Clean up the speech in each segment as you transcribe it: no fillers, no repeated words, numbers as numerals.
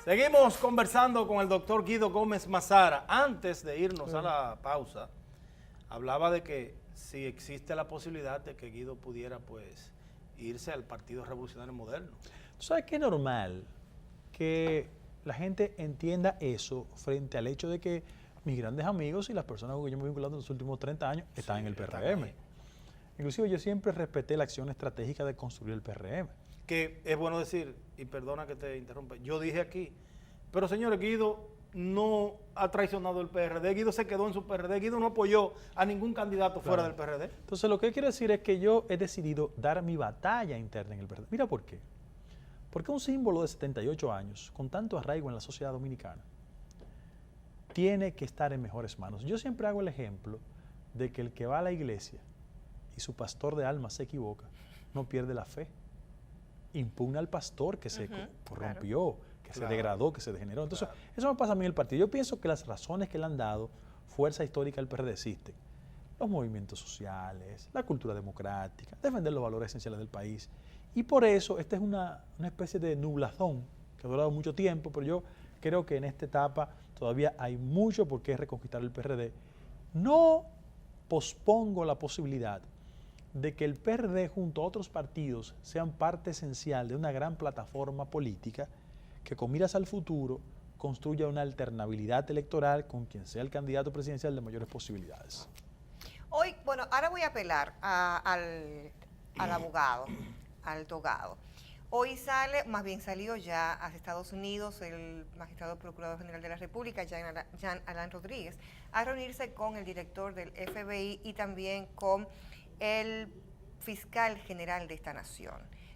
Seguimos conversando con el doctor Guido Gómez Mazara. Antes de irnos a la pausa, hablaba de que si existe la posibilidad de que Guido pudiera pues irse al Partido Revolucionario Moderno. ¿Tú sabes qué es normal? Que la gente entienda eso frente al hecho de que mis grandes amigos y las personas con que yo me he vinculado en los últimos 30 años están en el PRM. Inclusive yo siempre respeté la acción estratégica de construir el PRM. Que es bueno decir, y perdona que te interrumpa, yo dije aquí, pero señores, Guido no ha traicionado el PRD, Guido se quedó en su PRD, Guido no apoyó a ningún candidato fuera del PRD. Entonces lo que quiero decir es que yo he decidido dar mi batalla interna en el PRD. Mira por qué. Porque un símbolo de 78 años, con tanto arraigo en la sociedad dominicana, tiene que estar en mejores manos. Yo siempre hago el ejemplo de que el que va a la iglesia y su pastor de alma se equivoca, no pierde la fe. Impugna al pastor que se corrompió, que se degradó, que se degeneró. Entonces, eso me pasa a mí en el partido. Yo pienso que las razones que le han dado fuerza histórica al PRD existen. Los movimientos sociales, la cultura democrática, defender los valores esenciales del país. Y por eso, esta es una especie de nublazón que ha durado mucho tiempo, pero yo creo que en esta etapa todavía hay mucho por qué reconquistar el PRD. No pospongo la posibilidad de que el PRD junto a otros partidos sean parte esencial de una gran plataforma política que con miras al futuro construya una alternabilidad electoral con quien sea el candidato presidencial de mayores posibilidades. Hoy, bueno, ahora voy a apelar al abogado, al togado. Hoy sale, más bien salió ya a Estados Unidos el magistrado procurador general de la República, Jean Alain Rodríguez, a reunirse con el director del FBI y también con el fiscal general de esta nación,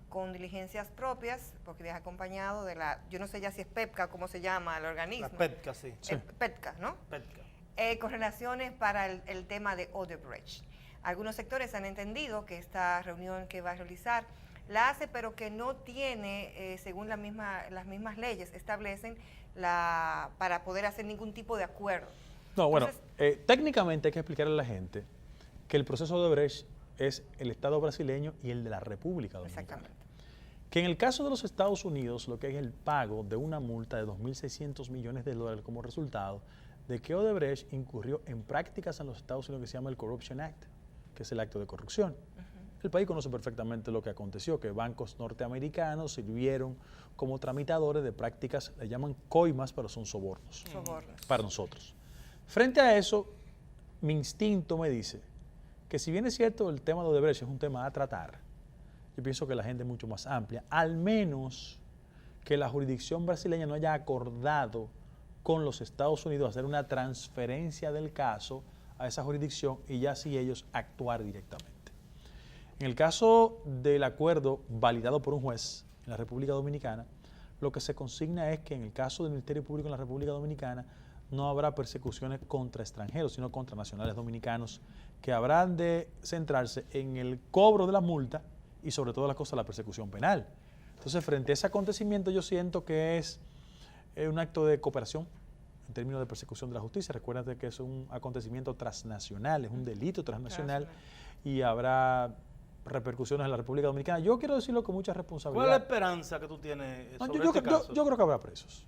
con diligencias propias, porque viaja acompañado de la, yo no sé ya si es PEPCA, cómo se llama el organismo. La PEPCA, sí. PEPCA, ¿no? PEPCA. Con relaciones para el tema de Odebrecht. Algunos sectores han entendido que esta reunión que va a realizar la hace, pero que no tiene, según las mismas leyes, establecen para poder hacer ningún tipo de acuerdo. No, bueno, técnicamente hay que explicarle a la gente que el proceso de Odebrecht es el Estado brasileño y el de la República Dominicana. Exactamente. Que en el caso de los Estados Unidos, lo que es el pago de una multa de 2.600 millones de dólares como resultado de que Odebrecht incurrió en prácticas en los Estados Unidos que se llama el Corruption Act, que es el acto de corrupción. El país conoce perfectamente lo que aconteció, que bancos norteamericanos sirvieron como tramitadores de prácticas, le llaman coimas, pero son sobornos. Para nosotros. Frente a eso, mi instinto me dice que si bien es cierto el tema de Odebrecht es un tema a tratar, yo pienso que la gente es mucho más amplia, al menos que la jurisdicción brasileña no haya acordado con los Estados Unidos hacer una transferencia del caso a esa jurisdicción y ya así ellos actuar directamente. En el caso del acuerdo validado por un juez en la República Dominicana, lo que se consigna es que en el caso del Ministerio Público en la República Dominicana no habrá persecuciones contra extranjeros, sino contra nacionales dominicanos, que habrán de centrarse en el cobro de la multa y sobre todo la cosa de la persecución penal. Entonces, frente a ese acontecimiento, yo siento que es un acto de cooperación en términos de persecución de la justicia. Recuérdate que es un acontecimiento transnacional, es un delito transnacional y habrá repercusiones en la República Dominicana. Yo quiero decirlo con mucha responsabilidad. ¿Cuál es la esperanza que tú tienes sobre este caso? Yo creo que habrá presos.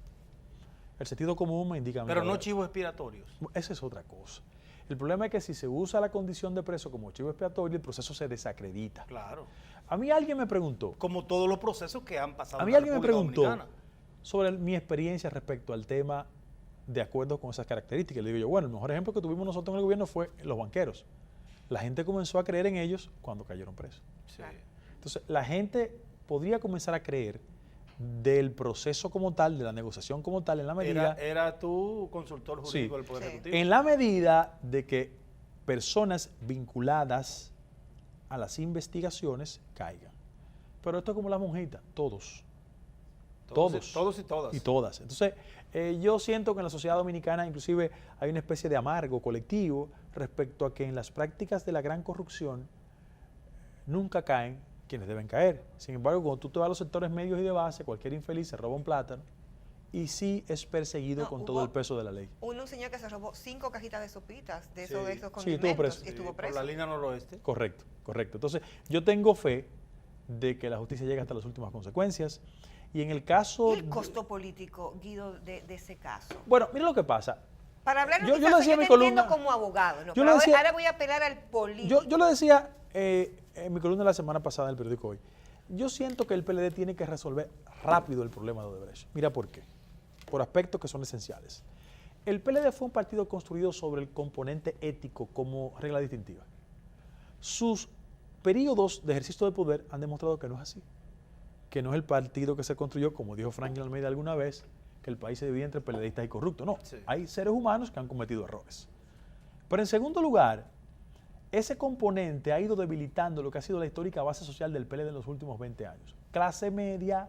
El sentido común me indica... Pero no chivos expiatorios. Esa es otra cosa. El problema es que si se usa la condición de preso como chivo expiatorio, el proceso se desacredita. Claro. A mí alguien me preguntó... Como todos los procesos que han pasado en la República Dominicana. A mí alguien me preguntó sobre mi experiencia respecto al tema de acuerdo con esas características. Le digo yo, bueno, el mejor ejemplo que tuvimos nosotros en el gobierno fue los banqueros. La gente comenzó a creer en ellos cuando cayeron presos. Sí. Entonces, la gente podría comenzar a creer del proceso como tal, de la negociación como tal, en la medida... Era tu consultor jurídico del Poder Ejecutivo. En la medida de que personas vinculadas a las investigaciones caigan. Pero esto es como la monjita, todos. Todos y todas. Y todas. Entonces, yo siento que en la sociedad dominicana inclusive hay una especie de amargo colectivo respecto a que en las prácticas de la gran corrupción nunca caen quienes deben caer. Sin embargo, cuando tú te vas a los sectores medios y de base, cualquier infeliz se roba un plátano y sí es perseguido con todo el peso de la ley. Un señor que se robó 5 cajitas de sopitas de esos condimentos y estuvo preso. Por la línea noroeste. Correcto. Entonces, yo tengo fe de que la justicia llegue hasta las últimas consecuencias Y en el caso... ¿Y el costo político, Guido, de ese caso? Bueno, mira lo que pasa. Para hablar Yo de lo decía en mi columna como abogado, ¿no? yo Pero lo decía- ahora voy a apelar al político. Yo lo decía en mi columna la semana pasada en el periódico Hoy. Yo siento que el PLD tiene que resolver rápido el problema de Odebrecht. Mira por qué. Por aspectos que son esenciales. El PLD fue un partido construido sobre el componente ético como regla distintiva. Sus periodos de ejercicio de poder han demostrado que no es así. Que no es el partido que se construyó, como dijo Franklin Almeida alguna vez, que el país se divide entre PLDistas y corruptos. No, Sí. hay seres humanos que han cometido errores. Pero en segundo lugar, ese componente ha ido debilitando lo que ha sido la histórica base social del PLD en los últimos 20 años. Clase media,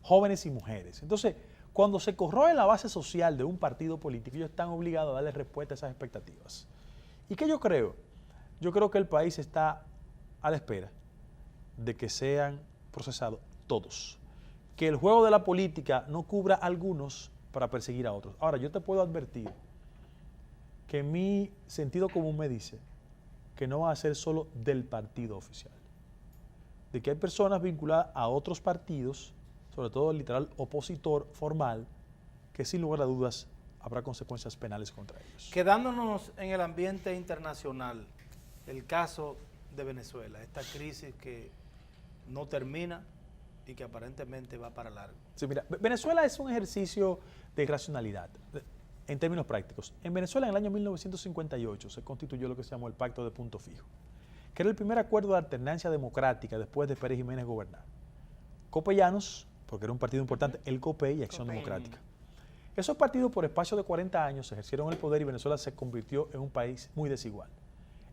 jóvenes y mujeres. Entonces, cuando se corroe la base social de un partido político, ellos están obligados a darle respuesta a esas expectativas. ¿Y qué yo creo? Yo creo que el país está a la espera de que sean procesados todos. Que el juego de la política no cubra a algunos para perseguir a otros. Ahora, yo te puedo advertir que mi sentido común me dice que no va a ser solo del partido oficial. De que hay personas vinculadas a otros partidos, sobre todo el literal opositor formal, que sin lugar a dudas habrá consecuencias penales contra ellos. Quedándonos en el ambiente internacional, el caso de Venezuela, esta crisis que no termina y que aparentemente va para largo. Sí, mira, Venezuela es un ejercicio de irracionalidad, en términos prácticos. En Venezuela, en el año 1958, se constituyó lo que se llamó el Pacto de Punto Fijo, que era el primer acuerdo de alternancia democrática después de Pérez Jiménez gobernar. Copellanos, porque era un partido importante, el COPEI y Acción Democrática. Esos partidos por espacio de 40 años ejercieron el poder y Venezuela se convirtió en un país muy desigual.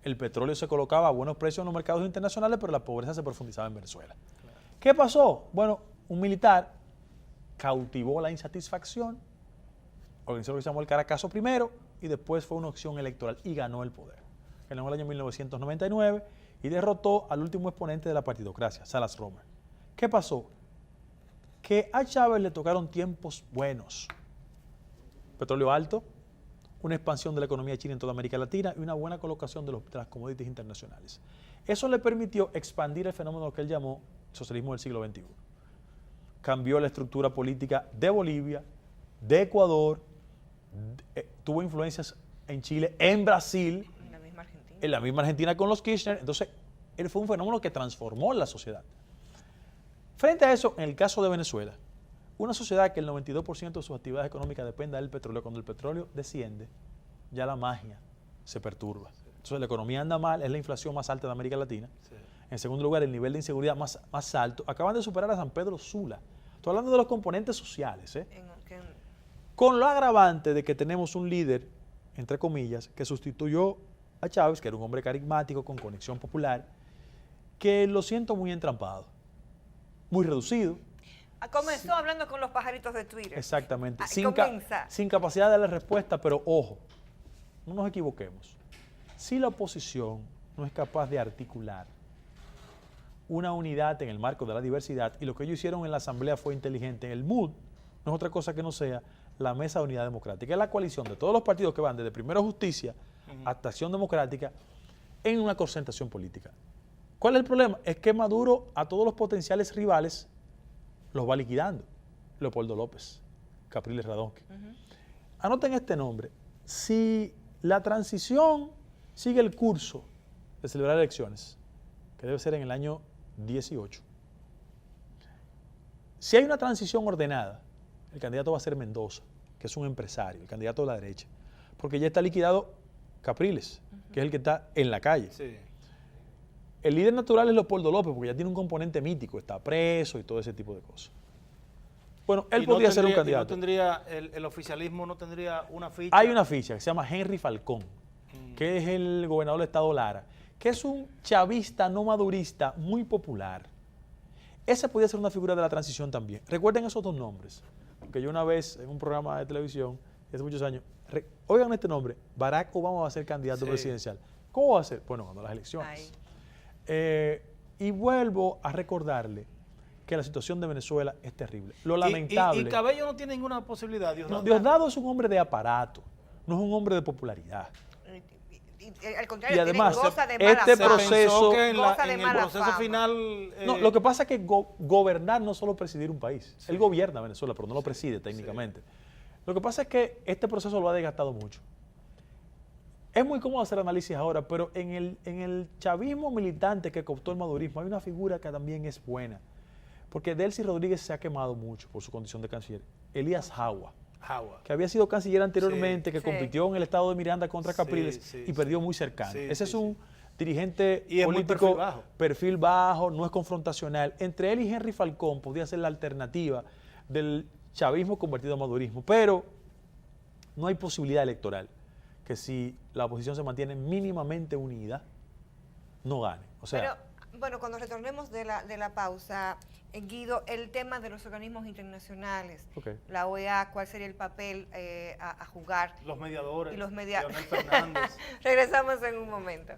El petróleo se colocaba a buenos precios en los mercados internacionales, pero la pobreza se profundizaba en Venezuela. ¿Qué pasó? Bueno, un militar cautivó la insatisfacción, organizó lo que se llamó el Caracazo primero y después fue una opción electoral y ganó el poder. Ganó en el año 1999 y derrotó al último exponente de la partidocracia, Salas Romer. ¿Qué pasó? Que a Chávez le tocaron tiempos buenos. Petróleo alto, una expansión de la economía china en toda América Latina y una buena colocación de las commodities internacionales. Eso le permitió expandir el fenómeno que él llamó socialismo del siglo XXI. Cambió la estructura política de Bolivia, de Ecuador, tuvo influencias en Chile, en Brasil, en la misma Argentina con los Kirchner. Entonces, él fue un fenómeno que transformó la sociedad. Frente a eso, en el caso de Venezuela, una sociedad que el 92% de sus actividades económicas dependa del petróleo, cuando el petróleo desciende, ya la magia se perturba. Entonces la economía anda mal, es la inflación más alta de América Latina. Sí. En segundo lugar, el nivel de inseguridad más alto. Acaban de superar a San Pedro Sula. Estoy hablando de los componentes sociales. Con lo agravante de que tenemos un líder, entre comillas, que sustituyó a Chávez, que era un hombre carismático, con conexión popular, que lo siento muy entrampado, muy reducido. Comenzó hablando con los pajaritos de Twitter. Exactamente. Sin capacidad de darle respuesta, pero ojo, no nos equivoquemos. Si la oposición no es capaz de articular una unidad en el marco de la diversidad, y lo que ellos hicieron en la Asamblea fue inteligente, el MUD no es otra cosa que no sea la Mesa de Unidad Democrática, es la coalición de todos los partidos que van desde Primero Justicia hasta Acción Democrática en una concentración política. ¿Cuál es el problema? Es que Maduro a todos los potenciales rivales los va liquidando. Leopoldo López, Capriles Radonqui. Anoten este nombre. Si la transición sigue el curso de celebrar elecciones, que debe ser en el año 18, si hay una transición ordenada, el candidato va a ser Mendoza, que es un empresario, el candidato de la derecha, porque ya está liquidado Capriles, que es el que está en la calle. Sí. El líder natural es Leopoldo López, porque ya tiene un componente mítico, está preso y todo ese tipo de cosas. Bueno, él podría ser un candidato. No tendría, el oficialismo no tendría una ficha. Hay una ficha que se llama Henry Falcón, que es el gobernador del estado Lara, que es un chavista no madurista muy popular. Ese podría ser una figura de la transición también. Recuerden esos dos nombres, porque yo una vez en un programa de televisión, hace muchos años, oigan este nombre, Barack Obama va a ser candidato presidencial. ¿Cómo va a ser? Bueno, cuando las elecciones. Y vuelvo a recordarle que la situación de Venezuela es terrible. Lo lamentable. Y Cabello no tiene ninguna posibilidad. Diosdado es un hombre de aparato, no es un hombre de popularidad. al contrario, Y además, goza de mala este fama. proceso- Se pensó que Goza de en el mala proceso fama. final... No, lo que pasa es que gobernar no es solo presidir un país. Sí. Él gobierna Venezuela, pero no lo preside técnicamente. Lo que pasa es que este proceso lo ha desgastado mucho. Es muy cómodo hacer análisis ahora, pero en el chavismo militante que cooptó el madurismo hay una figura que también es buena. Porque Delcy Rodríguez se ha quemado mucho por su condición de canciller. Elías Jagua, Jagua. que había sido canciller anteriormente, que Sí. compitió en el estado de Miranda contra Sí, Capriles sí, y perdió muy cercano. Sí, Ese sí, es un dirigente Y es muy político perfil bajo. no es confrontacional. Entre él y Henry Falcón podría ser la alternativa del chavismo convertido a madurismo, pero no hay posibilidad electoral que si la oposición se mantiene mínimamente unida, no gane. O sea, Pero, bueno, cuando retornemos de la pausa, Guido, el tema de los organismos internacionales, Ok. la OEA, ¿cuál sería el papel a jugar? Los mediadores. Y los Leonel mediadores. Fernández. Regresamos en un momento.